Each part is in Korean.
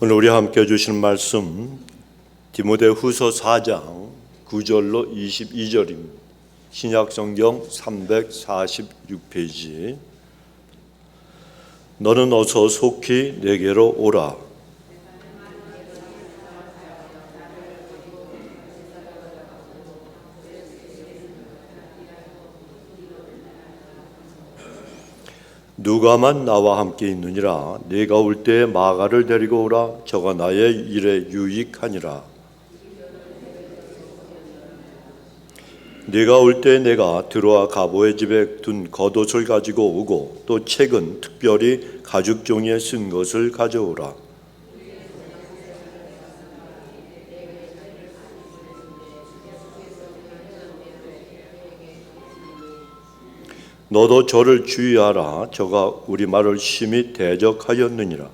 오늘 우리 함께 해주실 말씀 디모데후서 4장 9절로 22절입니다. 신약성경 346페이지. 너는 어서 속히 내게로 오라. 누가만 나와 함께 있느니라. 네가 올 때에 마가를 데리고 오라. 저가 나의 일에 유익하니라. 네가 올 때에 내가 드로아 가보의 집에 둔 겉옷을 가지고 오고 또 책은 특별히 가죽 종이에 쓴 것을 가져오라. 너도 저를 주의하라. 저가 우리 말을 심히 대적하였느니라.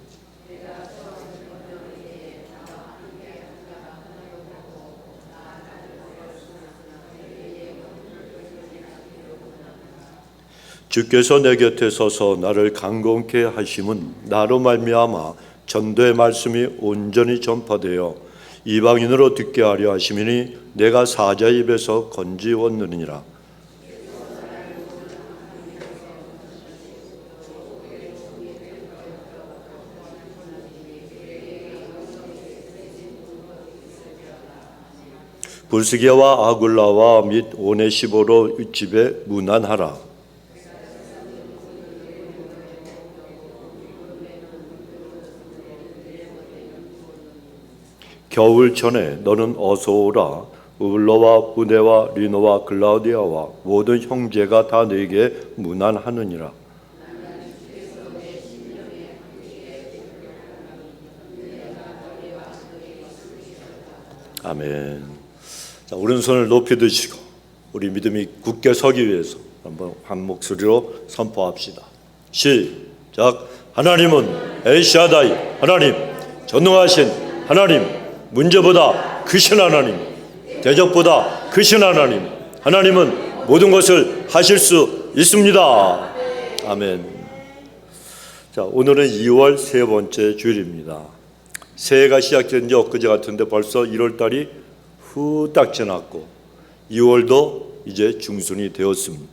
주께서 내 곁에 서서 나를 강건케 하심은 나로 말미암아 전도의 말씀이 온전히 전파되어 이방인으로 듣게 하려 하심이니 내가 사자의 입에서 건지웠느니라. 불스게와 아굴라와 및 오네시보로 집에 문안하라. 겨울 전에 너는 어서 오라. 우블로와 부네와 리노와 글라우디아와 모든 형제가 다 네게 문안하느니라. 아멘. 자, 오른손을 높이 드시고 우리 믿음이 굳게 서기 위해서 한번 한 목소리로 선포합시다. 시작. 하나님은 엘샤다이 하나님, 전능하신 하나님, 문제보다 크신 하나님, 대적보다 크신 하나님, 하나님은 모든 것을 하실 수 있습니다. 아멘. 자, 오늘은 2월 세 번째 주일입니다. 새해가 시작된 지 엊그제 같은데 벌써 1월달이 후딱 지났고 2월도 이제 중순이 되었습니다.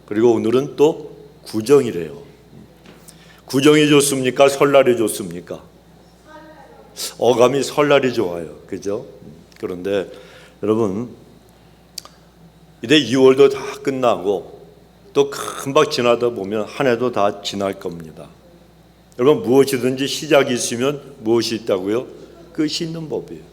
그리고 오늘은 또 구정이래요. 구정이 좋습니까? 설날이 좋습니까? 어감이 설날이 좋아요. 그죠? 그런데 여러분, 이제 2월도 다 끝나고 또 금방 지나다 보면 한 해도 다 지날 겁니다. 여러분, 무엇이든지 시작이 있으면 무엇이 있다고요? 끝이 있는 법이에요.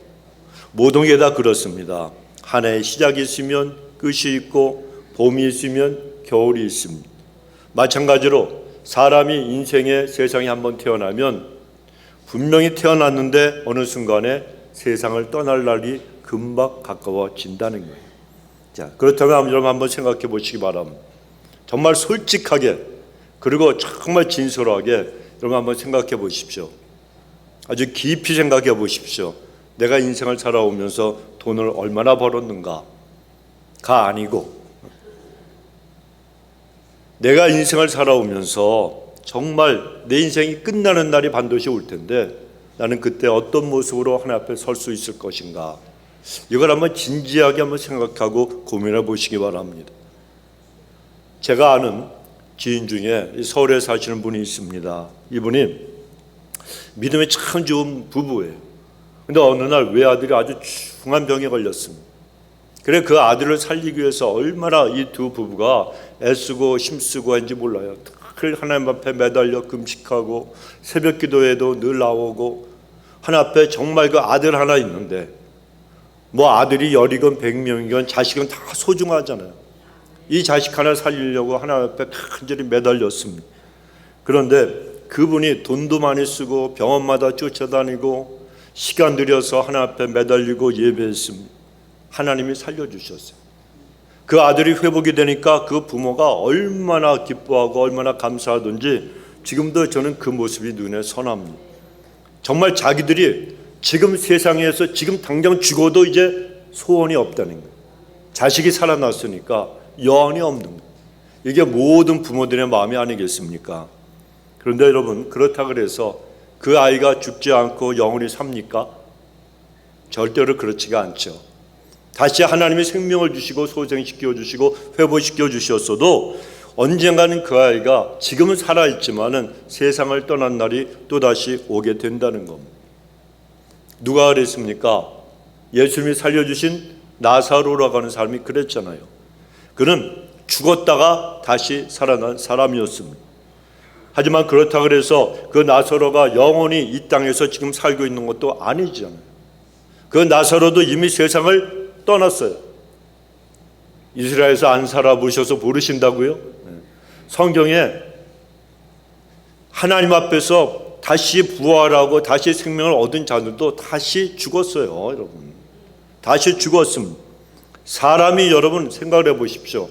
모든 게 다 그렇습니다. 한 해의 시작이 있으면 끝이 있고 봄이 있으면 겨울이 있습니다. 마찬가지로 사람이 인생의 세상에 한번 태어나면 분명히 태어났는데 어느 순간에 세상을 떠날 날이 금방 가까워진다는 거예요. 자, 그렇다면 여러분 한번 생각해 보시기 바랍니다. 정말 솔직하게 그리고 정말 진솔하게 여러분 한번 생각해 보십시오. 아주 깊이 생각해 보십시오. 내가 인생을 살아오면서 돈을 얼마나 벌었는가가 아니고, 내가 인생을 살아오면서 정말 내 인생이 끝나는 날이 반드시 올 텐데 나는 그때 어떤 모습으로 하나님 앞에 설 수 있을 것인가, 이걸 한번 진지하게 한번 생각하고 고민해 보시기 바랍니다. 제가 아는 지인 중에 서울에 사시는 분이 있습니다. 이분이 믿음이 참 좋은 부부예요. 근데 어느 날 외아들이 아주 중한 병에 걸렸습니다. 그래 그 아들을 살리기 위해서 얼마나 이 두 부부가 애쓰고 힘쓰고 했는지 몰라요. 늘 하나님 앞에 매달려 금식하고 새벽 기도에도 늘 나오고 하나님 앞에 정말 그 아들 하나 있는데, 뭐 아들이 10이건 100명이건 자식은 다 소중하잖아요. 이 자식 하나 살리려고 하나님 앞에 간절히 매달렸습니다. 그런데 그분이 돈도 많이 쓰고 병원마다 쫓아다니고 시간 들여서 하나님 앞에 매달리고 예배했습니다. 하나님이 살려주셨어요. 그 아들이 회복이 되니까 그 부모가 얼마나 기뻐하고 얼마나 감사하던지 지금도 저는 그 모습이 눈에 선합니다. 정말 자기들이 지금 세상에서 지금 당장 죽어도 이제 소원이 없다는 거예요. 자식이 살아났으니까 여한이 없는 거예요. 이게 모든 부모들의 마음이 아니겠습니까? 그런데 여러분, 그렇다 그래서 그 아이가 죽지 않고 영원히 삽니까? 절대로 그렇지가 않죠. 다시 하나님이 생명을 주시고 소생시켜 주시고 회복시켜 주셨어도 언젠가는 그 아이가 지금은 살아있지만은 세상을 떠난 날이 또다시 오게 된다는 겁니다. 누가 그랬습니까? 예수님이 살려주신 나사로라고 하는 사람이 그랬잖아요. 그는 죽었다가 다시 살아난 사람이었습니다. 하지만 그렇다고 해서 그 나사로가 영원히 이 땅에서 지금 살고 있는 것도 아니잖아요. 그 나사로도 이미 세상을 떠났어요. 이스라엘에서 안 살아보셔서 모르신다고요? 성경에 하나님 앞에서 다시 부활하고 다시 생명을 얻은 자들도 다시 죽었어요. 여러분, 다시 죽었습니다. 사람이 여러분 생각을 해보십시오.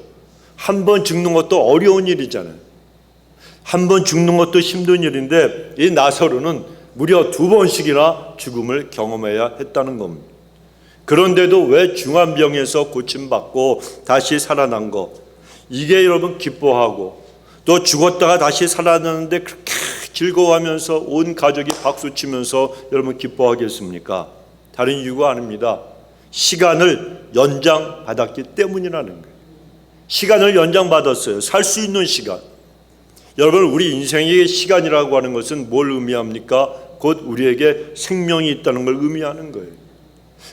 한 번 죽는 것도 어려운 일이잖아요. 한 번 죽는 것도 힘든 일인데 이 나사로는 무려 2번씩이나 죽음을 경험해야 했다는 겁니다. 그런데도 왜 중환병에서 고침받고 다시 살아난 거, 이게 여러분 기뻐하고 또 죽었다가 다시 살아나는데 그렇게 즐거워하면서 온 가족이 박수치면서 여러분 기뻐하겠습니까? 다른 이유가 아닙니다. 시간을 연장받았기 때문이라는 거예요. 시간을 연장받았어요. 살 수 있는 시간. 여러분, 우리 인생의 시간이라고 하는 것은 뭘 의미합니까? 곧 우리에게 생명이 있다는 걸 의미하는 거예요.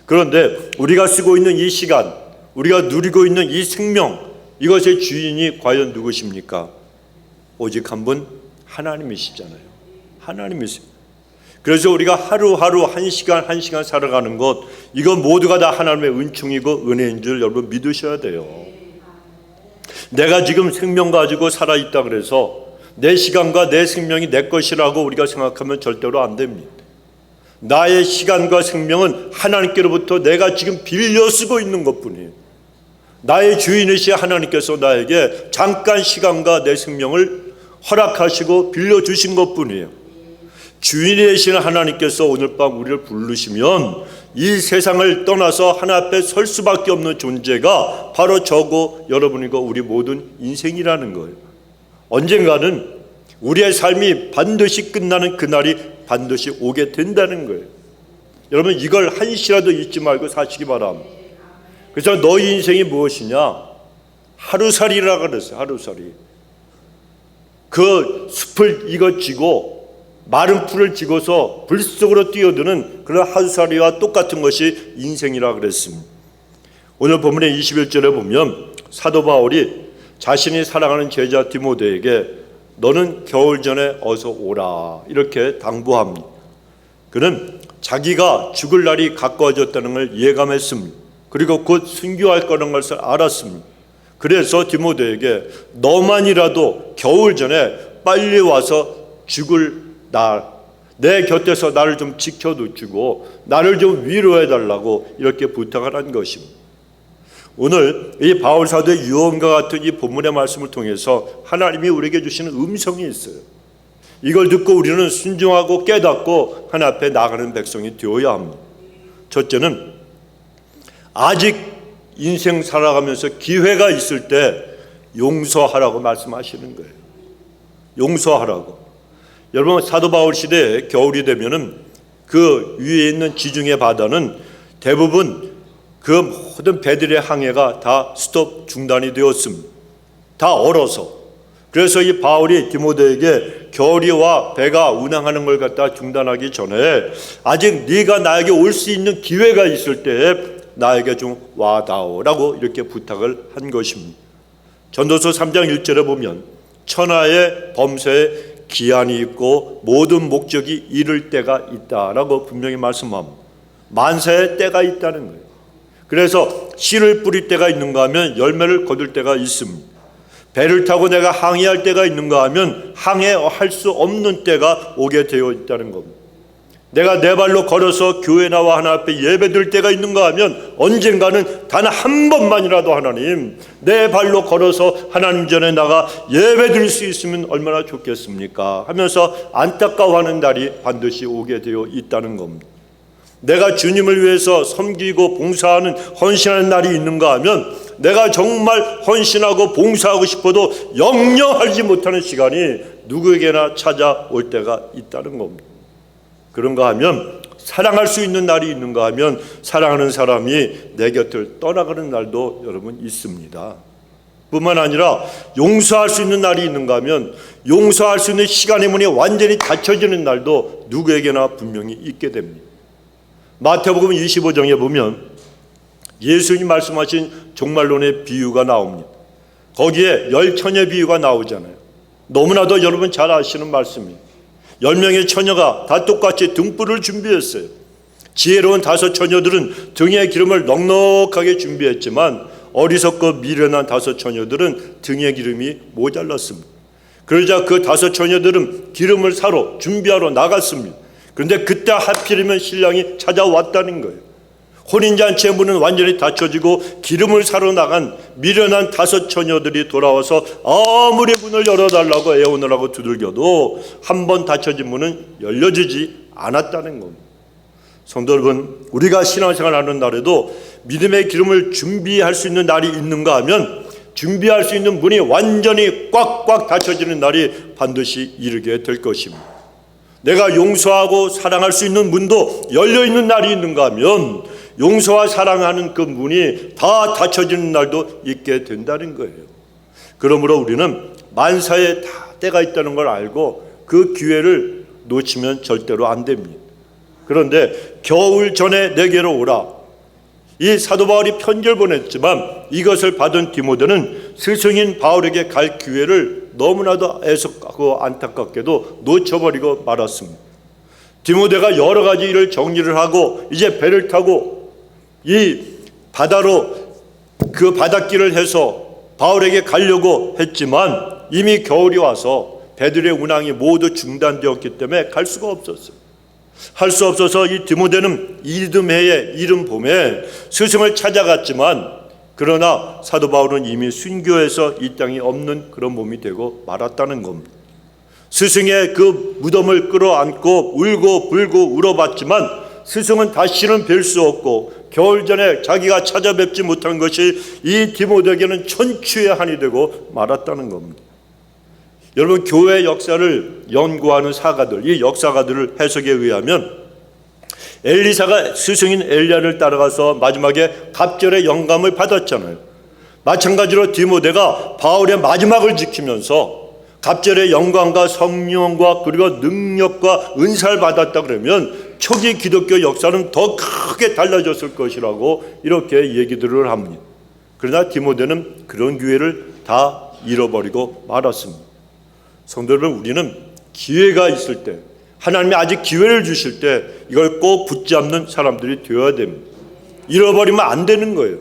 그런데 우리가 쓰고 있는 이 시간, 우리가 누리고 있는 이 생명, 이것의 주인이 과연 누구십니까? 오직 한 분, 하나님이시잖아요. 하나님이세요. 그래서 우리가 하루하루 한 시간 한 시간 살아가는 것, 이건 모두가 다 하나님의 은총이고 은혜인 줄 여러분 믿으셔야 돼요. 내가 지금 생명 가지고 살아있다 그래서 내 시간과 내 생명이 내 것이라고 우리가 생각하면 절대로 안 됩니다. 나의 시간과 생명은 하나님께로부터 내가 지금 빌려 쓰고 있는 것뿐이에요. 나의 주인이신 하나님께서 나에게 잠깐 시간과 내 생명을 허락하시고 빌려주신 것뿐이에요. 주인이 되시는 하나님께서 오늘 밤 우리를 부르시면 이 세상을 떠나서 하나 앞에 설 수밖에 없는 존재가 바로 저고 여러분이고 우리 모든 인생이라는 거예요. 언젠가는 우리의 삶이 반드시 끝나는 그날이 반드시 오게 된다는 거예요. 여러분, 이걸 한시라도 잊지 말고 사시기 바랍니다. 그래서 너희 인생이 무엇이냐? 하루살이라 그랬어요. 하루살이. 그 숲을 이거 쥐고 마른 풀을 쥐고서 불 속으로 뛰어드는 그런 하루살이와 똑같은 것이 인생이라 그랬습니다. 오늘 본문의 21절에 보면 사도 바울이 자신이 사랑하는 제자 디모데에게 너는 겨울 전에 어서 오라 이렇게 당부합니다. 그는 자기가 죽을 날이 가까워졌다는 걸 예감했습니다. 그리고 곧 순교할 거라는 것을 알았습니다. 그래서 디모데에게 너만이라도 겨울 전에 빨리 와서 죽을 날, 내 곁에서 나를 좀 지켜주고 나를 좀 위로해달라고 이렇게 부탁을 한 것입니다. 오늘 이 바울 사도의 유언과 같은 이 본문의 말씀을 통해서 하나님이 우리에게 주시는 음성이 있어요. 이걸 듣고 우리는 순종하고 깨닫고 하나님 앞에 나가는 백성이 되어야 합니다. 첫째는 아직 인생 살아가면서 기회가 있을 때 용서하라고 말씀하시는 거예요. 용서하라고. 여러분, 사도 바울 시대에 겨울이 되면은 그 위에 있는 지중해 바다는 대부분 그 모든 배들의 항해가 다 스톱 중단이 되었습니다. 다 얼어서. 그래서 이 바울이 디모데에게 겨울이와 배가 운항하는 걸 갖다 중단하기 전에 아직 네가 나에게 올 수 있는 기회가 있을 때 나에게 좀 와다오라고 이렇게 부탁을 한 것입니다. 전도서 3장 1절에 보면 천하의 범죄에 기한이 있고 모든 목적이 이를 때가 있다라고 분명히 말씀합니다. 만사의 때가 있다는 거예요. 그래서 씨를 뿌릴 때가 있는가 하면 열매를 거둘 때가 있습니다. 배를 타고 내가 항해할 때가 있는가 하면 항해할 수 없는 때가 오게 되어 있다는 겁니다. 내가 내 발로 걸어서 교회 나와 하나님 앞에 예배드릴 때가 있는가 하면 언젠가는 단 한 번만이라도 하나님 내 발로 걸어서 하나님 전에 나가 예배드릴 수 있으면 얼마나 좋겠습니까 하면서 안타까워하는 날이 반드시 오게 되어 있다는 겁니다. 내가 주님을 위해서 섬기고 봉사하는 헌신하는 날이 있는가 하면 내가 정말 헌신하고 봉사하고 싶어도 영영 하지 못하는 시간이 누구에게나 찾아올 때가 있다는 겁니다. 그런가 하면 사랑할 수 있는 날이 있는가 하면 사랑하는 사람이 내 곁을 떠나가는 날도 여러분 있습니다. 뿐만 아니라 용서할 수 있는 날이 있는가 하면 용서할 수 있는 시간의 문이 완전히 닫혀지는 날도 누구에게나 분명히 있게 됩니다. 마태복음 25장에 보면 예수님 말씀하신 종말론의 비유가 나옵니다. 거기에 10처녀의 비유가 나오잖아요. 너무나도 여러분 잘 아시는 말씀이에요. 10명의 처녀가 다 똑같이 등불을 준비했어요. 지혜로운 5처녀들은 등에 기름을 넉넉하게 준비했지만 어리석고 미련한 5처녀들은 등에 기름이 모자랐습니다. 그러자 그 5처녀들은 기름을 사러 준비하러 나갔습니다. 그런데 그때 하필이면 신랑이 찾아왔다는 거예요. 혼인잔치의 문은 완전히 닫혀지고 기름을 사러 나간 미련한 5처녀들이 돌아와서 아무리 문을 열어달라고 애원을 두들겨도 한 번 닫혀진 문은 열려지지 않았다는 겁니다. 성도 여러분, 우리가 신앙생활하는 날에도 믿음의 기름을 준비할 수 있는 날이 있는가 하면 준비할 수 있는 문이 완전히 꽉꽉 닫혀지는 날이 반드시 이르게 될 것입니다. 내가 용서하고 사랑할 수 있는 문도 열려있는 날이 있는가 하면 용서와 사랑하는 그 문이 다 닫혀지는 날도 있게 된다는 거예요. 그러므로 우리는 만사에 다 때가 있다는 걸 알고 그 기회를 놓치면 절대로 안 됩니다. 그런데 겨울 전에 내게로 오라. 이 사도 바울이 편지를 보냈지만 이것을 받은 디모데는 스승인 바울에게 갈 기회를 너무나도 애석하고 안타깝게도 놓쳐버리고 말았습니다. 디모데가 여러 가지 일을 정리를 하고 이제 배를 타고 이 바다로 그 바닷길을 해서 바울에게 가려고 했지만 이미 겨울이 와서 배들의 운항이 모두 중단되었기 때문에 갈 수가 없었어요. 할 수 없어서 이 디모데는 이듬해에 이른 봄에 스승을 찾아갔지만 그러나 사도 바울은 이미 순교해서 이 땅에 없는 그런 몸이 되고 말았다는 겁니다. 스승의 그 무덤을 끌어안고 울고 불고 울어봤지만 스승은 다시는 뵐 수 없고 겨울 전에 자기가 찾아뵙지 못한 것이 이 디모데에게는 천추의 한이 되고 말았다는 겁니다. 여러분, 교회 역사를 연구하는 사가들, 이 역사가들을 해석에 의하면 엘리사가 스승인 엘리야를 따라가서 마지막에 갑절의 영감을 받았잖아요. 마찬가지로 디모데가 바울의 마지막을 지키면서 갑절의 영광과 성령과 그리고 능력과 은사를 받았다 그러면 초기 기독교 역사는 더 크게 달라졌을 것이라고 이렇게 얘기들을 합니다. 그러나 디모데는 그런 기회를 다 잃어버리고 말았습니다. 성도 여러분, 우리는 기회가 있을 때, 하나님이 아직 기회를 주실 때 이걸 꼭 붙잡는 사람들이 되어야 됩니다. 잃어버리면 안 되는 거예요.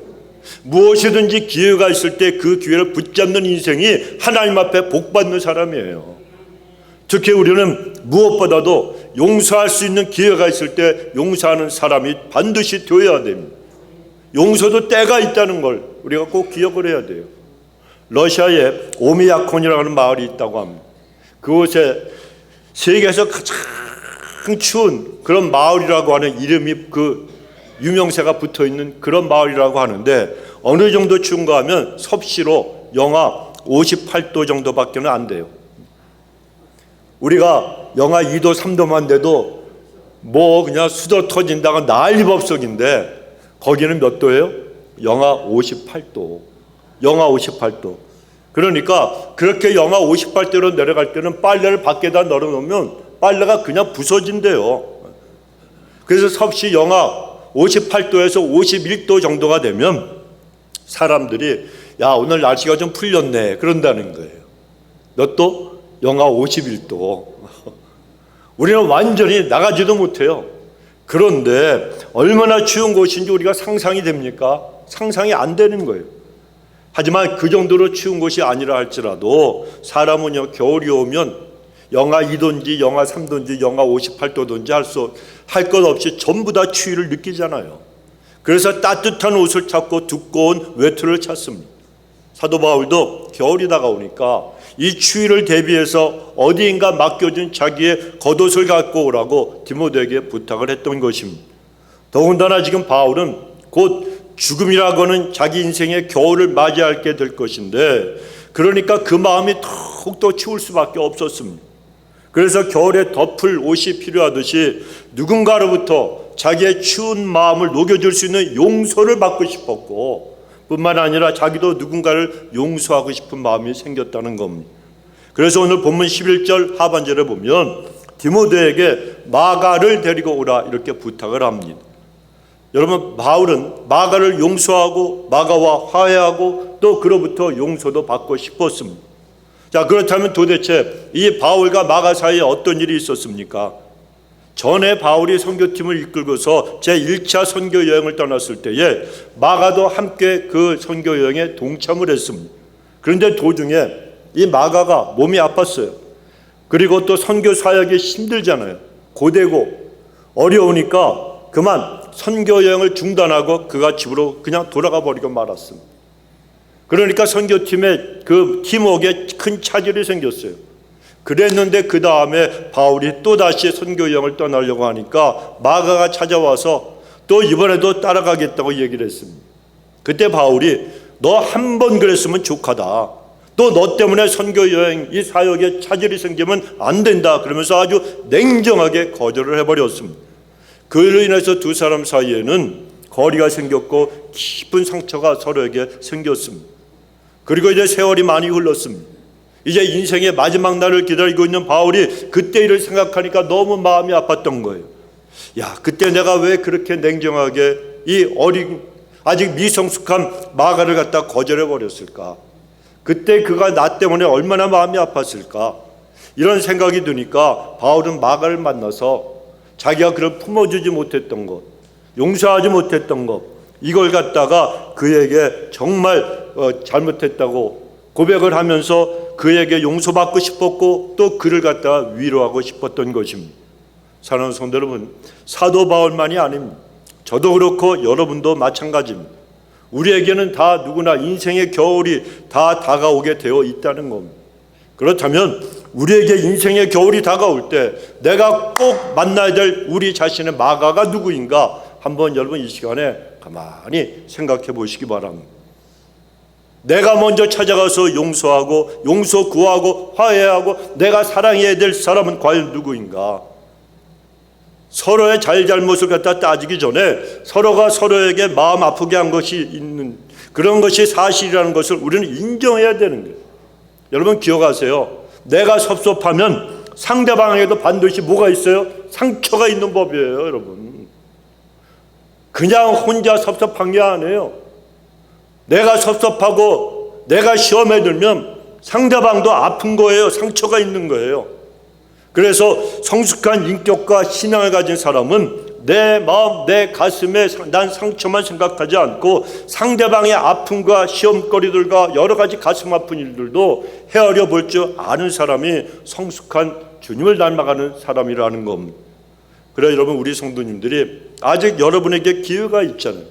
무엇이든지 기회가 있을 때 그 기회를 붙잡는 인생이 하나님 앞에 복받는 사람이에요. 특히 우리는 무엇보다도 용서할 수 있는 기회가 있을 때 용서하는 사람이 반드시 되어야 됩니다. 용서도 때가 있다는 걸 우리가 꼭 기억을 해야 돼요. 러시아에 오미야콘이라고 하는 마을이 있다고 합니다. 그곳에 세계에서 가장 추운 그런 마을이라고 하는 이름이 그 유명세가 붙어있는 그런 마을이라고 하는데 어느 정도 추운가 하면 섭씨로 영하 58도 정도밖에 안 돼요. 우리가 영하 2도 3도만 돼도 뭐 그냥 수도 터진다고 난리법석인데 거기는 몇 도예요? 영하 58도. 영하 58도. 그러니까 그렇게 영하 58도로 내려갈 때는 빨래를 밖에다 널어놓으면 빨래가 그냥 부서진대요. 그래서 섭씨 영하 58도에서 51도 정도가 되면 사람들이 야, 오늘 날씨가 좀 풀렸네 그런다는 거예요. 몇 도? 영하 51도. 우리는 완전히 나가지도 못해요. 그런데 얼마나 추운 곳인지 우리가 상상이 됩니까? 상상이 안 되는 거예요. 하지만 그 정도로 추운 곳이 아니라 할지라도 사람은요, 겨울이 오면 영하 2도인지 영하 3도인지 영하 58도든지 할 것 없이 전부 다 추위를 느끼잖아요. 그래서 따뜻한 옷을 찾고 두꺼운 외투를 찾습니다. 사도 바울도 겨울이 다가오니까 이 추위를 대비해서 어디인가 맡겨진 자기의 겉옷을 갖고 오라고 디모데에게 부탁을 했던 것입니다. 더군다나 지금 바울은 곧 죽음이라고 하는 자기 인생의 겨울을 맞이하게 될 것인데 그러니까 그 마음이 더욱더 추울 수밖에 없었습니다. 그래서 겨울에 덮을 옷이 필요하듯이 누군가로부터 자기의 추운 마음을 녹여줄 수 있는 용서를 받고 싶었고, 뿐만 아니라 자기도 누군가를 용서하고 싶은 마음이 생겼다는 겁니다. 그래서 오늘 본문 11절 하반절에 보면 디모데에게 마가를 데리고 오라 이렇게 부탁을 합니다. 여러분, 바울은 마가를 용서하고 마가와 화해하고 또 그로부터 용서도 받고 싶었습니다. 자, 그렇다면 도대체 이 바울과 마가 사이에 어떤 일이 있었습니까? 전에 바울이 선교팀을 이끌고서 제1차 선교 여행을 떠났을 때에 마가도 함께 그 선교 여행에 동참을 했습니다. 그런데 도중에 이 마가가 몸이 아팠어요. 그리고 또 선교 사역이 힘들잖아요. 고되고 어려우니까 그만 선교 여행을 중단하고 그가 집으로 그냥 돌아가 버리고 말았습니다. 그러니까 선교팀의 그 팀워크에 큰 차질이 생겼어요. 그랬는데 그 다음에 바울이 또다시 선교 여행을 떠나려고 하니까 마가가 찾아와서 또 이번에도 따라가겠다고 얘기를 했습니다. 그때 바울이 너 한 번 그랬으면 족하다. 또 너 때문에 선교 여행 이 사역에 차질이 생기면 안 된다. 그러면서 아주 냉정하게 거절을 해버렸습니다. 그로 인해서 두 사람 사이에는 거리가 생겼고 깊은 상처가 서로에게 생겼습니다. 그리고 이제 세월이 많이 흘렀습니다. 이제 인생의 마지막 날을 기다리고 있는 바울이 그때 일을 생각하니까 너무 마음이 아팠던 거예요. 야, 그때 내가 왜 그렇게 냉정하게 이 어린 아직 미성숙한 마가를 갖다 거절해 버렸을까? 그때 그가 나 때문에 얼마나 마음이 아팠을까? 이런 생각이 드니까 바울은 마가를 만나서 자기가 그걸 품어주지 못했던 것, 용서하지 못했던 것, 이걸 갖다가 그에게 정말 잘못했다고 고백을 하면서 그에게 용서받고 싶었고 또 그를 갖다가 위로하고 싶었던 것입니다. 사랑하는 성도 여러분, 사도 바울만이 아닙니다. 저도 그렇고 여러분도 마찬가지입니다. 우리에게는 다 누구나 인생의 겨울이 다 다가오게 되어 있다는 겁니다. 그렇다면 우리에게 인생의 겨울이 다가올 때 내가 꼭 만나야 될 우리 자신의 마가가 누구인가 한번 여러분 이 시간에 가만히 생각해 보시기 바랍니다. 내가 먼저 찾아가서 용서하고 용서 구하고 화해하고 내가 사랑해야 될 사람은 과연 누구인가? 서로의 잘잘못을 갖다 따지기 전에 서로가 서로에게 마음 아프게 한 것이 있는 그런 것이 사실이라는 것을 우리는 인정해야 되는 거예요. 여러분 기억하세요. 내가 섭섭하면 상대방에게도 반드시 뭐가 있어요? 상처가 있는 법이에요, 여러분. 그냥 혼자 섭섭한 게 아니에요. 내가 섭섭하고 내가 시험에 들면 상대방도 아픈 거예요. 상처가 있는 거예요. 그래서 성숙한 인격과 신앙을 가진 사람은 내 마음, 내 가슴에 난 상처만 생각하지 않고 상대방의 아픔과 시험거리들과 여러 가지 가슴 아픈 일들도 헤아려 볼 줄 아는 사람이 성숙한 주님을 닮아가는 사람이라는 겁니다. 그래 여러분, 우리 성도님들이 아직 여러분에게 기회가 있잖아요.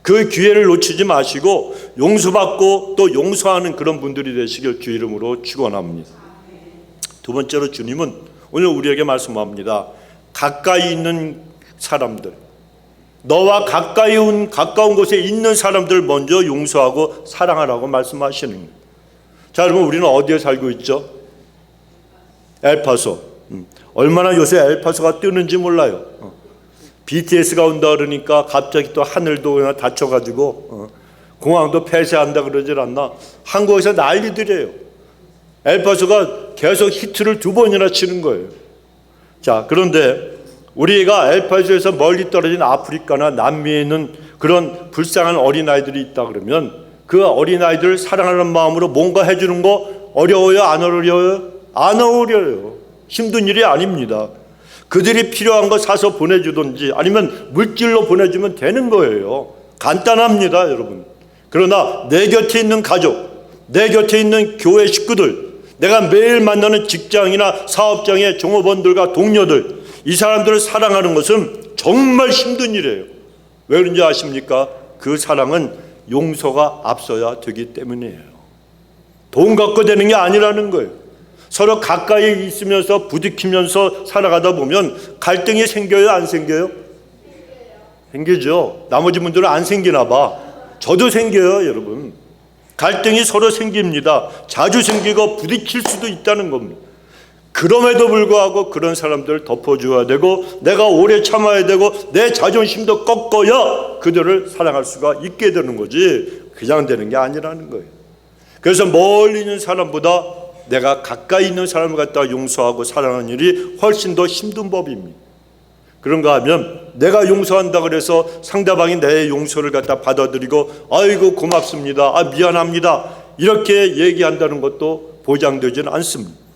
그 기회를 놓치지 마시고 용서받고 또 용서하는 그런 분들이 되시길 주 이름으로 축원합니다. 두 번째로 주님은 오늘 우리에게 말씀합니다. 가까이 있는 사람들, 너와 가까운 곳에 있는 사람들 먼저 용서하고 사랑하라고 말씀하시는 거예요. 자, 여러분 우리는 어디에 살고 있죠? 엘파소. 얼마나 요새 엘파소가 뜨는지 몰라요. BTS가 온다 그러니까 갑자기 또 하늘도 그냥 닫혀가지고 공항도 폐쇄한다 그러질 않나? 한국에서 난리들이에요. 엘파소가 계속 히트를 2번이나 치는 거예요. 자, 그런데 우리가 엘파소에서 멀리 떨어진 아프리카나 남미에 있는 그런 불쌍한 어린아이들이 있다 그러면 그 어린아이들을 사랑하는 마음으로 뭔가 해주는 거 어려워요? 안 어려워요? 안 어려워요. 힘든 일이 아닙니다. 그들이 필요한 거 사서 보내주든지 아니면 물질로 보내주면 되는 거예요. 간단합니다, 여러분. 그러나 내 곁에 있는 가족, 내 곁에 있는 교회 식구들, 내가 매일 만나는 직장이나 사업장의 종업원들과 동료들, 이 사람들을 사랑하는 것은 정말 힘든 일이에요. 왜 그런지 아십니까? 그 사랑은 용서가 앞서야 되기 때문이에요. 돈 갖고 되는 게 아니라는 거예요. 서로 가까이 있으면서 부딪히면서 살아가다 보면 갈등이 생겨요, 안 생겨요? 생기죠. 나머지 분들은 안 생기나 봐. 저도 생겨요, 여러분. 갈등이 서로 생깁니다. 자주 생기고 부딪힐 수도 있다는 겁니다. 그럼에도 불구하고 그런 사람들을 덮어줘야 되고 내가 오래 참아야 되고 내 자존심도 꺾어야 그들을 사랑할 수가 있게 되는 거지 그냥 되는 게 아니라는 거예요. 그래서 멀리 있는 사람보다 내가 가까이 있는 사람을 갖다 용서하고 사랑하는 일이 훨씬 더 힘든 법입니다. 그런가 하면 내가 용서한다 그래서 상대방이 내 용서를 갖다 받아들이고 아이고 고맙습니다, 미안합니다 이렇게 얘기한다는 것도 보장되지는 않습니다.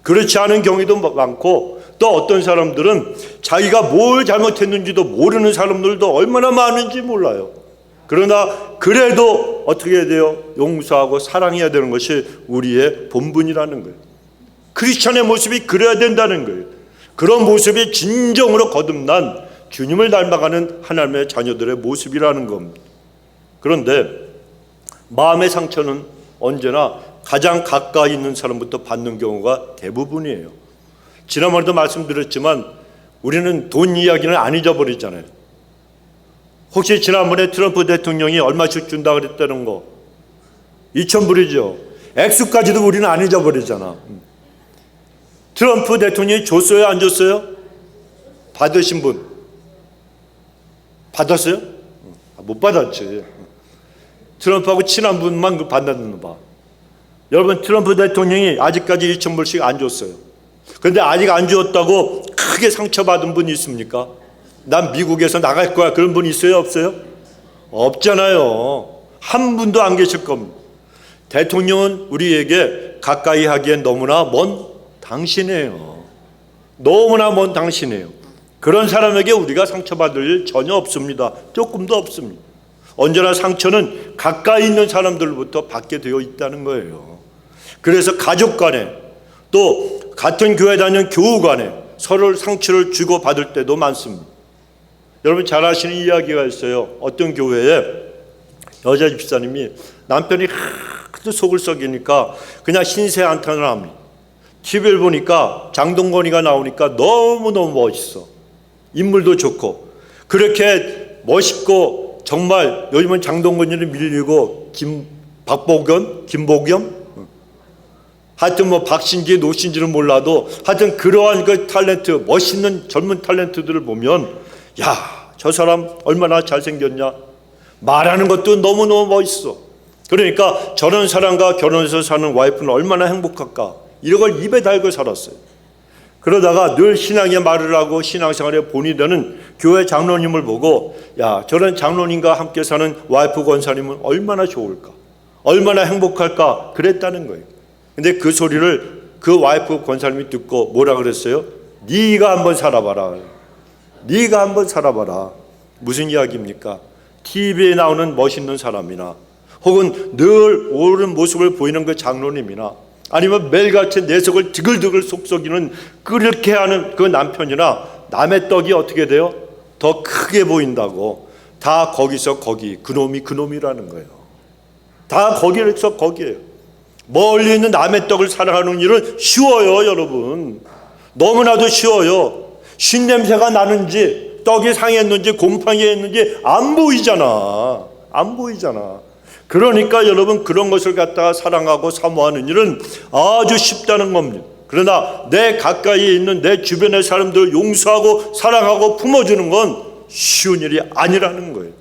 그렇지 않은 경우도 많고 또 어떤 사람들은 자기가 뭘 잘못했는지도 모르는 사람들도 얼마나 많은지 몰라요. 그러나 그래도 어떻게 해야 돼요? 용서하고 사랑해야 되는 것이 우리의 본분이라는 거예요. 크리스천의 모습이 그래야 된다는 거예요. 그런 모습이 진정으로 거듭난 주님을 닮아가는 하나님의 자녀들의 모습이라는 겁니다. 그런데 마음의 상처는 언제나 가장 가까이 있는 사람부터 받는 경우가 대부분이에요. 지난번에도 말씀드렸지만 우리는 돈 이야기는 안 잊어버리잖아요. 혹시 지난번에 트럼프 대통령이 얼마씩 준다 그랬다는 거 2,000불이죠. 액수까지도 우리는 안 잊어버리잖아. 트럼프 대통령이 줬어요? 안 줬어요? 받으신 분 받았어요? 못 받았지. 트럼프하고 친한 분만 받는 봐. 여러분 트럼프 대통령이 아직까지 2,000불씩 안 줬어요. 그런데 아직 안 주었다고 크게 상처받은 분이 있습니까? 난 미국에서 나갈 거야 그런 분 있어요? 없어요? 없잖아요. 한 분도 안 계실 겁니다. 대통령은 우리에게 가까이 하기엔 너무나 먼 당신이에요. 너무나 먼 당신이에요. 그런 사람에게 우리가 상처받을 일 전혀 없습니다. 조금도 없습니다. 언제나 상처는 가까이 있는 사람들로부터 받게 되어 있다는 거예요. 그래서 가족 간에 또 같은 교회 다니는 교우 간에 서로 상처를 주고받을 때도 많습니다. 여러분 잘 아시는 이야기가 있어요. 어떤 교회에 여자 집사님이 남편이 하도 속을 썩이니까 그냥 신세 한탄을 합니다. TV를 보니까 장동건이가 나오니까 너무너무 멋있어. 인물도 좋고 그렇게 멋있고 정말 요즘은 장동건이를 밀리고 김보겸 하여튼 뭐 박신지 노신지는 몰라도 하여튼 그러한 그 탤런트 멋있는 젊은 탤런트들을 보면 야 저 사람 얼마나 잘생겼냐 말하는 것도 너무너무 멋있어. 그러니까 저런 사람과 결혼해서 사는 와이프는 얼마나 행복할까 이런 걸 입에 달고 살았어요. 그러다가 늘 신앙의 말을 하고 신앙생활에 본이 되는 교회 장로님을 보고 야 저런 장로님과 함께 사는 와이프 권사님은 얼마나 좋을까 얼마나 행복할까 그랬다는 거예요. 근데 그 소리를 그 와이프 권사님이 듣고 뭐라 그랬어요? 네가 한번 살아봐라. 네가 한번 살아봐라. 무슨 이야기입니까? TV에 나오는 멋있는 사람이나 혹은 늘 옳은 모습을 보이는 그 장로님이나 아니면 매일같이 내석을 드글드글 속썩이는 그렇게 하는 그 남편이나 남의 떡이 어떻게 돼요? 더 크게 보인다고 다 거기서 거기 그놈이 그놈이라는 거예요. 다 거기에서 거기에요. 멀리 있는 남의 떡을 사랑하는 일은 쉬워요. 여러분 너무나도 쉬워요. 신냄새가 나는지 떡이 상했는지 곰팡이 했는지 안 보이잖아. 안 보이잖아. 그러니까 여러분 그런 것을 갖다가 사랑하고 사모하는 일은 아주 쉽다는 겁니다. 그러나 내 가까이에 있는 내 주변의 사람들을 용서하고 사랑하고 품어주는 건 쉬운 일이 아니라는 거예요.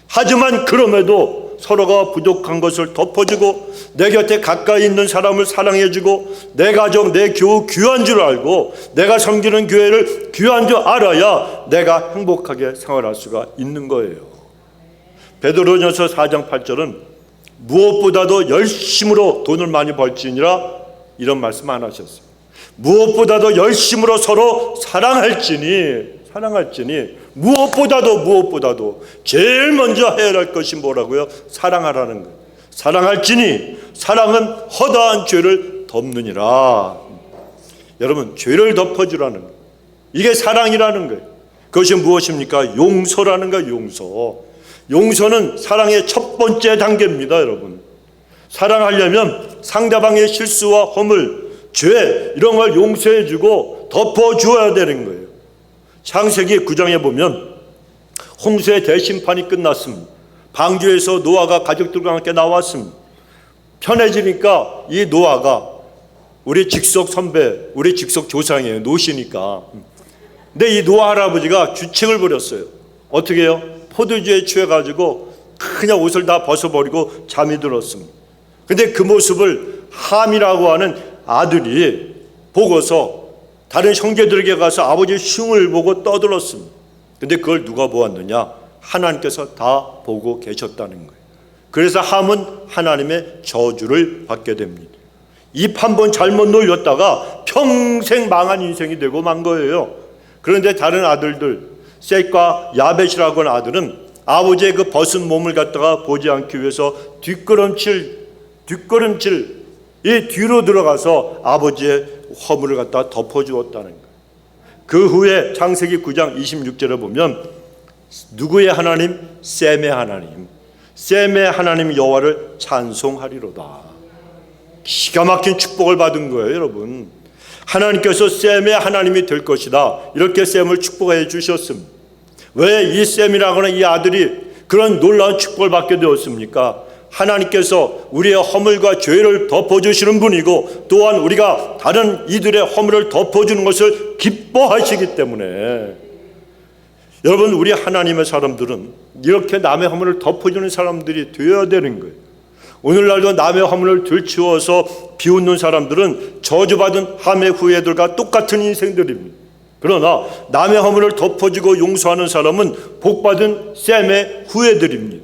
하지만 그럼에도 서로가 부족한 것을 덮어주고 내 곁에 가까이 있는 사람을 사랑해주고 내 가정, 내 교우 귀한 줄 알고 내가 섬기는 교회를 귀한 줄 알아야 내가 행복하게 생활할 수가 있는 거예요. 베드로전서 4장 8절은 무엇보다도 열심으로 돈을 많이 벌지니라 이런 말씀 안 하셨어요. 무엇보다도 열심으로 서로 사랑할지니 무엇보다도 제일 먼저 해야 할 것이 뭐라고요? 사랑하라는 거예요. 사랑할지니 사랑은 허다한 죄를 덮느니라. 여러분 죄를 덮어주라는 거예요. 이게 사랑이라는 거예요. 그것이 무엇입니까? 용서라는 거예요. 용서는 사랑의 첫 번째 단계입니다. 여러분 사랑하려면 상대방의 실수와 허물, 죄 이런 걸 용서해주고 덮어주어야 되는 거예요. 창세기 9장에 보면 홍수의 대심판이 끝났습니다. 방주에서 노아가 가족들과 함께 나왔습니다. 편해지니까 이 노아가 우리 직속 선배, 우리 직속 조상이에요. 노시니까. 근데 이 노아 할아버지가 규칙을 부렸어요. 어떻게 해요? 포도주에 취해가지고 그냥 옷을 다 벗어버리고 잠이 들었습니다. 근데 그 모습을 함이라고 하는 아들이 보고서 다른 형제들에게 가서 아버지의 흉을 보고 떠들었습니다. 근데 그걸 누가 보았느냐? 하나님께서 다 보고 계셨다는 거예요. 그래서 함은 하나님의 저주를 받게 됩니다. 입 한 번 잘못 놀렸다가 평생 망한 인생이 되고 만 거예요. 그런데 다른 아들들, 셋과 야벳이라고 하는 아들은 아버지의 그 벗은 몸을 갖다가 보지 않기 위해서 뒷걸음질 이 뒤로 들어가서 아버지의 허물을 갖다가 덮어주었다는 거예요. 그 후에 창세기 9장 26절에 보면 누구의 하나님? 셈의 하나님. 셈의 하나님 여호와를 찬송하리로다. 기가 막힌 축복을 받은 거예요, 여러분. 하나님께서 셈의 하나님이 될 것이다, 이렇게 셈을 축복해 주셨습니다. 왜 이 셈이라고 하는 이 아들이 그런 놀라운 축복을 받게 되었습니까? 하나님께서 우리의 허물과 죄를 덮어주시는 분이고, 또한 우리가 다른 이들의 허물을 덮어주는 것을 기뻐하시기 때문에, 여러분, 우리 하나님의 사람들은 이렇게 남의 허물을 덮어주는 사람들이 되어야 되는 거예요. 오늘날도 남의 허물을 들추어서 비웃는 사람들은 저주받은 함의 후예들과 똑같은 인생들입니다. 그러나 남의 허물을 덮어주고 용서하는 사람은 복받은 셈의 후예들입니다.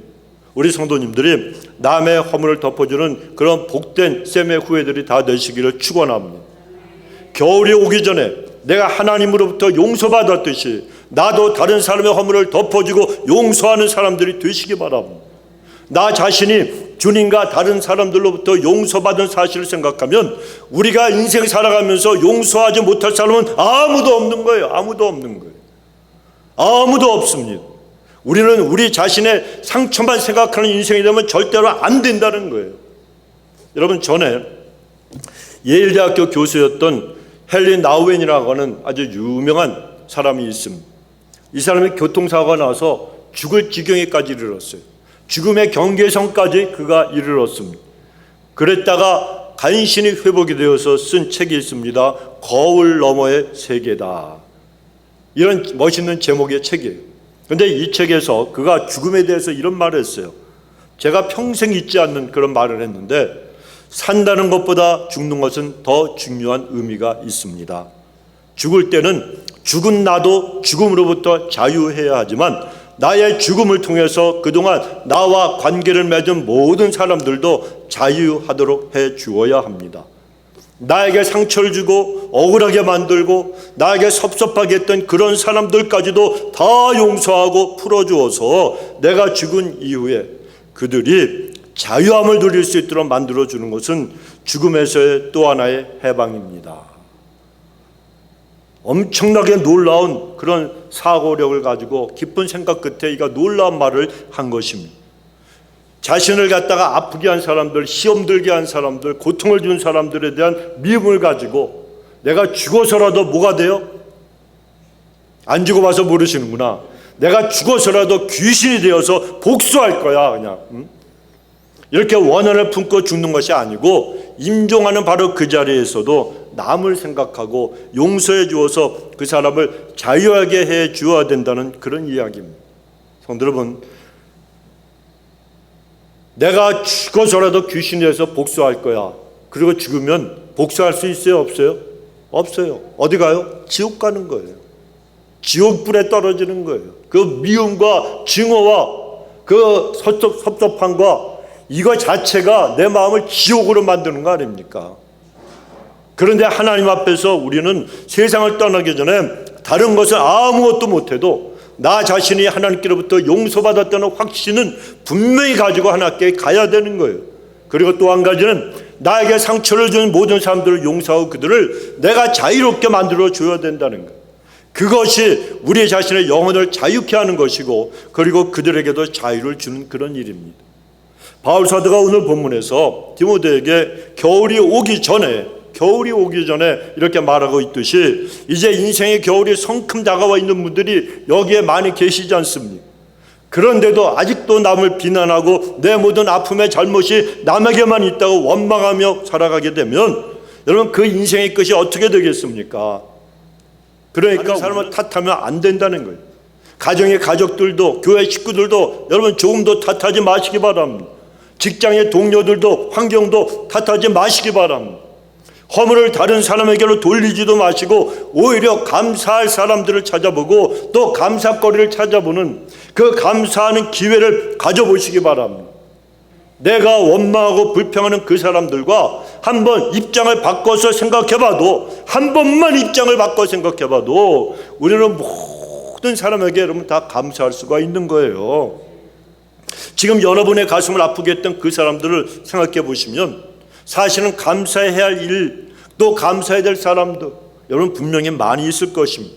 우리 성도님들이 남의 허물을 덮어주는 그런 복된 셈의 후예들이 다 되시기를 축원합니다. 겨울이 오기 전에 내가 하나님으로부터 용서받았듯이 나도 다른 사람의 허물을 덮어주고 용서하는 사람들이 되시기 바랍니다. 나 자신이 주님과 다른 사람들로부터 용서받은 사실을 생각하면 우리가 인생 살아가면서 용서하지 못할 사람은 아무도 없는 거예요. 아무도 없는 거예요. 아무도 없습니다. 우리는 우리 자신의 상처만 생각하는 인생이 되면 절대로 안 된다는 거예요. 여러분, 전에 예일대학교 교수였던 헨리 나우엔이라고 하는 아주 유명한 사람이 있습니다. 이 사람이 교통사고가 나서 죽을 지경에까지 이르렀어요. 죽음의 경계선까지 그가 이르렀습니다. 그랬다가 간신히 회복이 되어서 쓴 책이 있습니다. 거울 너머의 세계다. 이런 멋있는 제목의 책이에요. 그런데 이 책에서 그가 죽음에 대해서 이런 말을 했어요. 제가 평생 잊지 않는 그런 말을 했는데, 산다는 것보다 죽는 것은 더 중요한 의미가 있습니다. 죽을 때는 죽은 나도 죽음으로부터 자유해야 하지만 나의 죽음을 통해서 그동안 나와 관계를 맺은 모든 사람들도 자유하도록 해 주어야 합니다. 나에게 상처를 주고 억울하게 만들고 나에게 섭섭하게 했던 그런 사람들까지도 다 용서하고 풀어주어서 내가 죽은 이후에 그들이 자유함을 누릴 수 있도록 만들어주는 것은 죽음에서의 또 하나의 해방입니다. 엄청나게 놀라운 그런 사고력을 가지고 깊은 생각 끝에 이가 놀라운 말을 한 것입니다. 자신을 갖다가 아프게 한 사람들, 시험 들게 한 사람들, 고통을 준 사람들에 대한 미움을 가지고 내가 죽어서라도 뭐가 돼요? 안 죽어봐서 모르시는구나. 내가 죽어서라도 귀신이 되어서 복수할 거야, 그냥. 이렇게 원한을 품고 죽는 것이 아니고, 임종하는 바로 그 자리에서도 남을 생각하고 용서해 주어서 그 사람을 자유하게 해 주어야 된다는 그런 이야기입니다. 성도 여러분, 내가 죽어서라도 귀신이 돼서 복수할 거야. 그리고 죽으면 복수할 수 있어요? 없어요? 없어요. 어디 가요? 지옥 가는 거예요. 지옥불에 떨어지는 거예요. 그 미움과 증오와 그 섭섭함과 이거 자체가 내 마음을 지옥으로 만드는 거 아닙니까? 그런데 하나님 앞에서 우리는 세상을 떠나기 전에 다른 것을 아무것도 못해도 나 자신이 하나님께로부터 용서받았다는 확신은 분명히 가지고 하나님께 가야 되는 거예요. 그리고 또 한 가지는 나에게 상처를 준 모든 사람들을 용서하고 그들을 내가 자유롭게 만들어 줘야 된다는 거예요. 그것이 우리 자신의 영혼을 자유케 하는 것이고, 그리고 그들에게도 자유를 주는 그런 일입니다. 바울 사도가 오늘 본문에서 디모데에게 겨울이 오기 전에 이렇게 말하고 있듯이, 이제 인생의 겨울이 성큼 다가와 있는 분들이 여기에 많이 계시지 않습니까? 그런데도 아직도 남을 비난하고 내 모든 아픔의 잘못이 남에게만 있다고 원망하며 살아가게 되면, 여러분 그 인생의 끝이 어떻게 되겠습니까? 그러니까 사람을 탓하면 안 된다는 거예요. 가정의 가족들도 교회 식구들도 여러분 조금도 탓하지 마시기 바랍니다. 직장의 동료들도 환경도 탓하지 마시기 바랍니다. 허물을 다른 사람에게로 돌리지도 마시고 오히려 감사할 사람들을 찾아보고 또 감사거리를 찾아보는 그 감사하는 기회를 가져보시기 바랍니다. 내가 원망하고 불평하는 그 사람들과 한번 입장을 바꿔서 생각해봐도, 한 번만 입장을 바꿔 생각해봐도 우리는 모든 사람에게 여러분 다 감사할 수가 있는 거예요. 지금 여러분의 가슴을 아프게 했던 그 사람들을 생각해 보시면 사실은 감사해야 할 일, 또 감사해야 될 사람도 여러분 분명히 많이 있을 것입니다.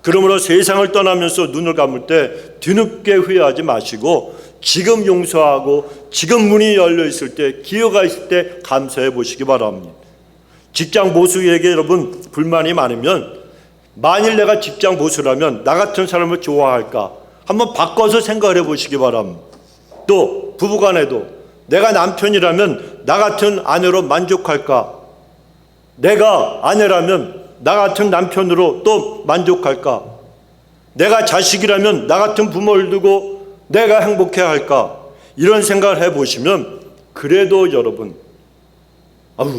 그러므로 세상을 떠나면서 눈을 감을 때 뒤늦게 후회하지 마시고 지금 용서하고 지금 문이 열려 있을 때, 기회가 있을 때 감사해 보시기 바랍니다. 직장 보수에게 여러분 불만이 많으면, 만일 내가 직장 보수라면 나 같은 사람을 좋아할까 한번 바꿔서 생각을 해 보시기 바랍니다. 또 부부간에도 내가 남편이라면 나 같은 아내로 만족할까, 내가 아내라면 나 같은 남편으로 또 만족할까, 내가 자식이라면 나 같은 부모를 두고 내가 행복해야 할까, 이런 생각을 해보시면 그래도 여러분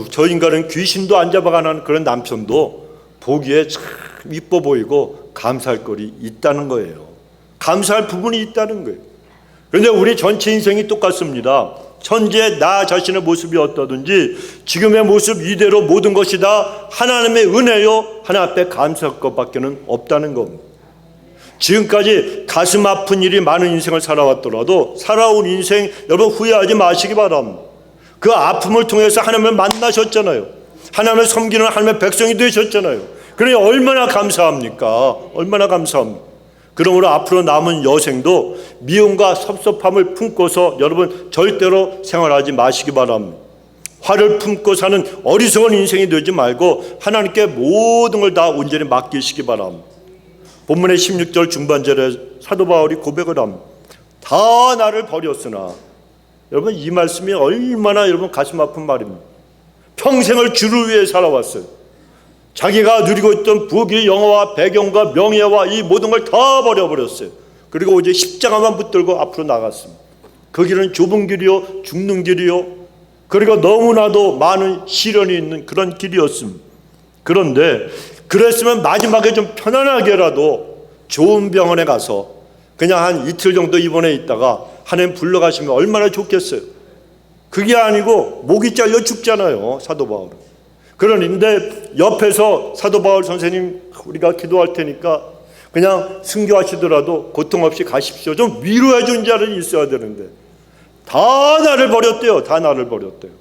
저 인간은 귀신도 안 잡아가는 그런 남편도 보기에 참 이뻐 보이고 감사할 거리 있다는 거예요. 감사할 부분이 있다는 거예요. 그런데 우리 전체 인생이 똑같습니다. 현재 나 자신의 모습이 어떠든지 지금의 모습 이대로 모든 것이 다 하나님의 은혜요, 하나님 앞에 감사할 것밖에는 없다는 겁니다. 지금까지 가슴 아픈 일이 많은 인생을 살아왔더라도 살아온 인생 여러분 후회하지 마시기 바랍니다. 그 아픔을 통해서 하나님을 만나셨잖아요. 하나님을 섬기는 하나님의 백성이 되셨잖아요. 그러니 얼마나 감사합니까? 얼마나 감사합니까? 그러므로 앞으로 남은 여생도 미움과 섭섭함을 품고서 여러분 절대로 생활하지 마시기 바랍니다. 화를 품고 사는 어리석은 인생이 되지 말고 하나님께 모든 걸 다 온전히 맡기시기 바랍니다. 본문의 16절 중반절에 사도 바울이 고백을 합니다. 다 나를 버렸으나, 여러분 이 말씀이 얼마나 여러분 가슴 아픈 말입니다. 평생을 주를 위해 살아왔어요. 자기가 누리고 있던 부귀 영화와 배경과 명예와 이 모든 걸 다 버려버렸어요. 그리고 이제 십자가만 붙들고 앞으로 나갔습니다. 그 길은 좁은 길이요, 죽는 길이요, 그리고 너무나도 많은 시련이 있는 그런 길이었습니다. 그런데 그랬으면 마지막에 좀 편안하게라도 좋은 병원에 가서 그냥 한 이틀 정도 입원해 있다가 하나님 불러가시면 얼마나 좋겠어요. 그게 아니고 목이 잘려 죽잖아요, 사도 바울은. 그런데 옆에서 사도 바울 선생님 우리가 기도할 테니까 그냥 순교하시더라도 고통 없이 가십시오, 좀 위로해 준 자는 있어야 되는데 다 나를 버렸대요. 다 나를 버렸대요.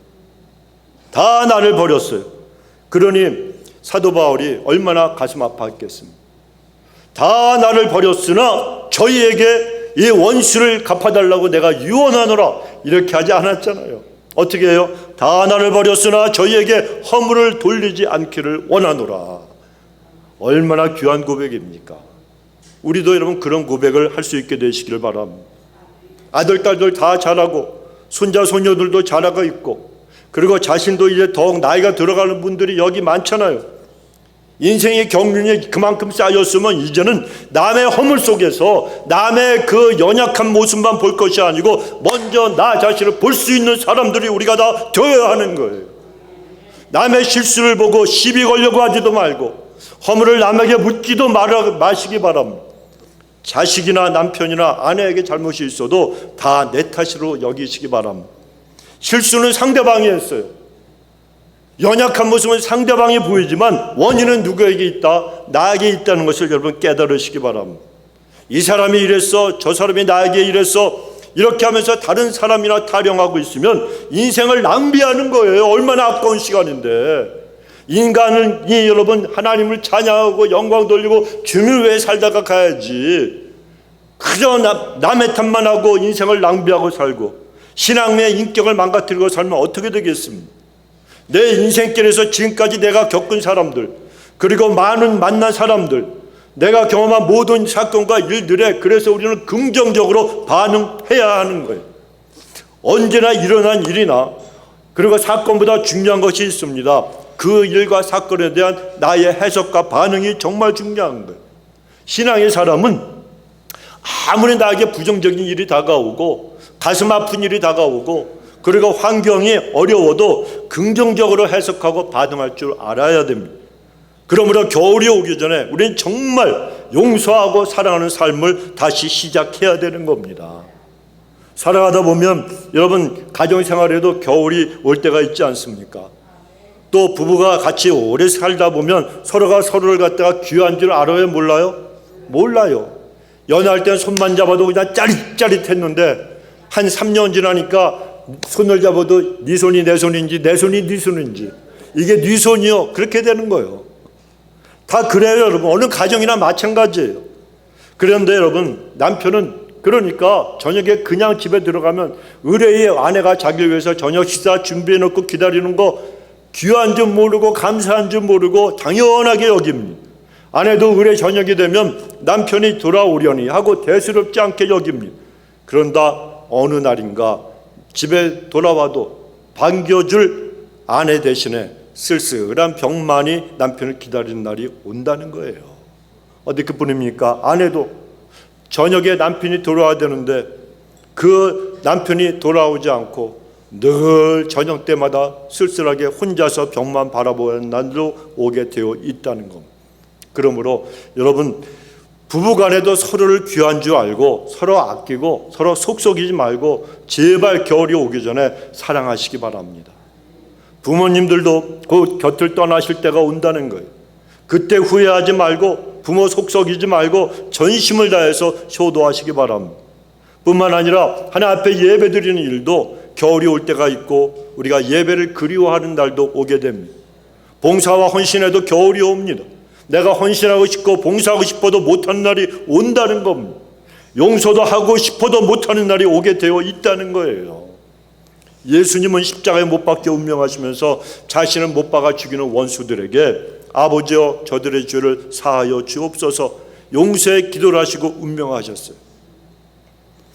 다 나를 버렸어요. 그러니 사도 바울이 얼마나 가슴 아파했겠습니까? 다 나를 버렸으나 저희에게 이 원수를 갚아달라고 내가 유언하노라, 이렇게 하지 않았잖아요. 어떻게 해요? 다 나를 버렸으나 저희에게 허물을 돌리지 않기를 원하노라. 얼마나 귀한 고백입니까? 우리도 여러분 그런 고백을 할 수 있게 되시기를 바랍니다. 아들, 딸들 다 자라고 손자, 손녀들도 자라고 있고, 그리고 자신도 이제 더욱 나이가 들어가는 분들이 여기 많잖아요. 인생의 경륜이 그만큼 쌓였으면 이제는 남의 허물 속에서 남의 그 연약한 모습만 볼 것이 아니고 먼저 나 자신을 볼 수 있는 사람들이 우리가 다 되어야 하는 거예요. 남의 실수를 보고 시비 걸려고 하지도 말고 허물을 남에게 묻지도 마시기 바랍니다. 자식이나 남편이나 아내에게 잘못이 있어도 다 내 탓으로 여기시기 바랍니다. 실수는 상대방이 했어요. 연약한 모습은 상대방이 보이지만 원인은 누구에게 있다? 나에게 있다는 것을 여러분 깨달으시기 바랍니다. 이 사람이 이랬어, 저 사람이 나에게 이랬어, 이렇게 하면서 다른 사람이나 타령하고 있으면 인생을 낭비하는 거예요. 얼마나 아까운 시간인데. 인간이 여러분 하나님을 찬양하고 영광 돌리고 주님을 위해 살다가 가야지, 그저 남의 탓만 하고 인생을 낭비하고 살고 신앙의 인격을 망가뜨리고 살면 어떻게 되겠습니까? 내 인생길에서 지금까지 내가 겪은 사람들, 그리고 많은 만난 사람들, 내가 경험한 모든 사건과 일들에 그래서 우리는 긍정적으로 반응해야 하는 거예요. 언제나 일어난 일이나 그리고 사건보다 중요한 것이 있습니다. 그 일과 사건에 대한 나의 해석과 반응이 정말 중요한 거예요. 신앙의 사람은 아무리 나에게 부정적인 일이 다가오고 가슴 아픈 일이 다가오고 그리고 환경이 어려워도 긍정적으로 해석하고 반응할 줄 알아야 됩니다. 그러므로 겨울이 오기 전에 우리는 정말 용서하고 사랑하는 삶을 다시 시작해야 되는 겁니다. 살아가다 보면 여러분 가정생활에도 겨울이 올 때가 있지 않습니까? 또 부부가 같이 오래 살다 보면 서로가 서로를 갖다가 귀한 줄 알아요? 몰라요? 몰라요. 연애할 땐 손만 잡아도 그냥 짜릿짜릿했는데 한 3년 지나니까 손을 잡아도 네 손이 내 손인지 내 손이 네 손인지 이게 네 손이요 그렇게 되는 거예요. 다 그래요 여러분. 어느 가정이나 마찬가지예요. 그런데 여러분 남편은 그러니까 저녁에 그냥 집에 들어가면 의뢰의 아내가 자기를 위해서 저녁 식사 준비해놓고 기다리는 거 귀한 줄 모르고 감사한 줄 모르고 당연하게 여깁니다. 아내도 의뢰 저녁이 되면 남편이 돌아오려니 하고 대수롭지 않게 여깁니다. 그런다 어느 날인가 집에 돌아와도 반겨줄 아내 대신에 쓸쓸한 병만이 남편을 기다리는 날이 온다는 거예요. 어디 그뿐입니까? 아내도 저녁에 남편이 돌아와야 되는데 그 남편이 돌아오지 않고 늘 저녁 때마다 쓸쓸하게 혼자서 병만 바라보는 날도 오게 되어 있다는 겁니다. 그러므로 여러분 부부간에도 서로를 귀한 줄 알고 서로 아끼고 서로 속썩이지 말고 제발 겨울이 오기 전에 사랑하시기 바랍니다. 부모님들도 곧 곁을 떠나실 때가 온다는 거예요. 그때 후회하지 말고 부모 속썩이지 말고 전심을 다해서 효도하시기 바랍니다. 뿐만 아니라 하나님 앞에 예배 드리는 일도 겨울이 올 때가 있고 우리가 예배를 그리워하는 날도 오게 됩니다. 봉사와 헌신에도 겨울이 옵니다. 내가 헌신하고 싶고 봉사하고 싶어도 못하는 날이 온다는 겁니다. 용서도 하고 싶어도 못하는 날이 오게 되어 있다는 거예요. 예수님은 십자가에 못 박혀 운명하시면서 자신을 못 박아 죽이는 원수들에게 아버지여 저들의 죄를 사하여 주옵소서 용서의 기도를 하시고 운명하셨어요.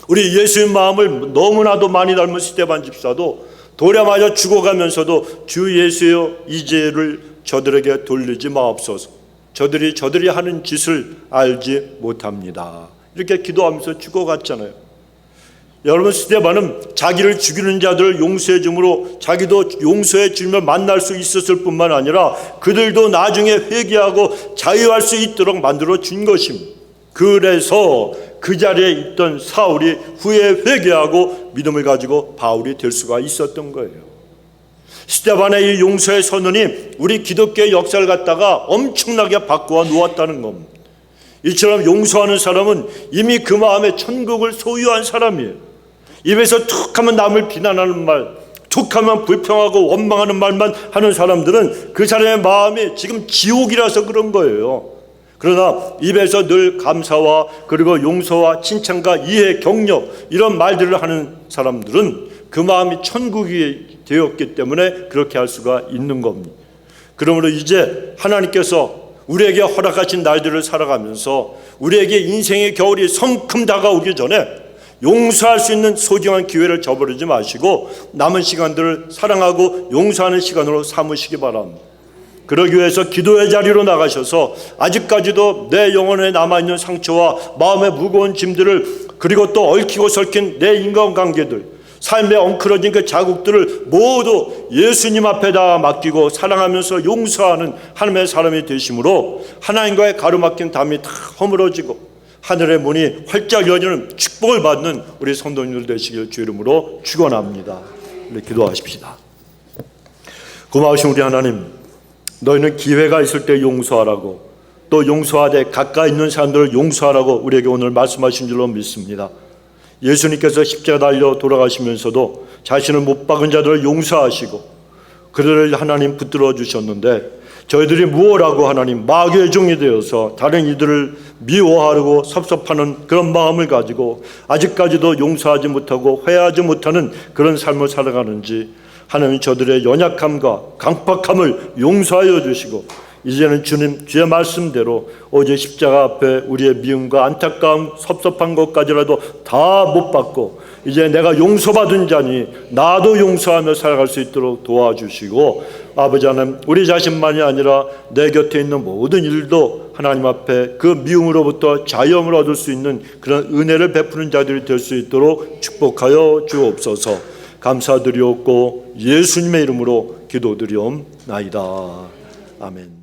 우리 예수님 마음을 너무나도 많이 닮은 스데반 집사도 돌에 맞아 죽어가면서도 주 예수여 이 죄를 저들에게 돌리지 마옵소서 저들이 하는 짓을 알지 못합니다. 이렇게 기도하면서 죽어갔잖아요. 여러분 스데반은 자기를 죽이는 자들을 용서해 주므로 자기도 용서해 주면 만날 수 있었을 뿐만 아니라 그들도 나중에 회개하고 자유할 수 있도록 만들어 준 것입니다. 그래서 그 자리에 있던 사울이 후에 회개하고 믿음을 가지고 바울이 될 수가 있었던 거예요. 스데반의 이 용서의 선언이 우리 기독교의 역사를 갖다가 엄청나게 바꾸어 놓았다는 겁니다. 이처럼 용서하는 사람은 이미 그 마음에 천국을 소유한 사람이에요. 입에서 툭 하면 남을 비난하는 말, 툭 하면 불평하고 원망하는 말만 하는 사람들은 그 사람의 마음이 지금 지옥이라서 그런 거예요. 그러나 입에서 늘 감사와 그리고 용서와 칭찬과 이해, 격려 이런 말들을 하는 사람들은 그 마음이 천국이 되었기 때문에 그렇게 할 수가 있는 겁니다. 그러므로 이제 하나님께서 우리에게 허락하신 날들을 살아가면서 우리에게 인생의 겨울이 성큼 다가오기 전에 용서할 수 있는 소중한 기회를 저버리지 마시고 남은 시간들을 사랑하고 용서하는 시간으로 삼으시기 바랍니다. 그러기 위해서 기도의 자리로 나가셔서 아직까지도 내 영혼에 남아있는 상처와 마음의 무거운 짐들을 그리고 또 얽히고 설킨 내 인간관계들 삶에 엉클어진 그 자국들을 모두 예수님 앞에다 맡기고 사랑하면서 용서하는 하나님의 사람이 되심으로 하나님과의 가로막힌 담이 다 허물어지고 하늘의 문이 활짝 열리는 축복을 받는 우리 성도님들 되시길 주 이름으로 축원합니다. 우리 기도하십시다. 고마우신 우리 하나님, 너희는 기회가 있을 때 용서하라고 또 용서하되 가까이 있는 사람들을 용서하라고 우리에게 오늘 말씀하신 줄로 믿습니다. 예수님께서 십자가 달려 돌아가시면서도 자신을 못 박은 자들을 용서하시고 그들을 하나님 붙들어 주셨는데 저희들이 무엇하고 하나님 마귀의 종이 되어서 다른 이들을 미워하고 섭섭하는 그런 마음을 가지고 아직까지도 용서하지 못하고 회개하지 못하는 그런 삶을 살아가는지 하나님 저들의 연약함과 강팍함을 용서하여 주시고 이제는 주님 주의 말씀대로 어제 십자가 앞에 우리의 미움과 안타까움 섭섭한 것까지라도 다 못 받고 이제 내가 용서받은 자니 나도 용서하며 살아갈 수 있도록 도와주시고 아버지 하나님, 우리 자신만이 아니라 내 곁에 있는 모든 일도 하나님 앞에 그 미움으로부터 자유함을 얻을 수 있는 그런 은혜를 베푸는 자들이 될 수 있도록 축복하여 주옵소서. 감사드리옵고 예수님의 이름으로 기도드리옵나이다. 아멘.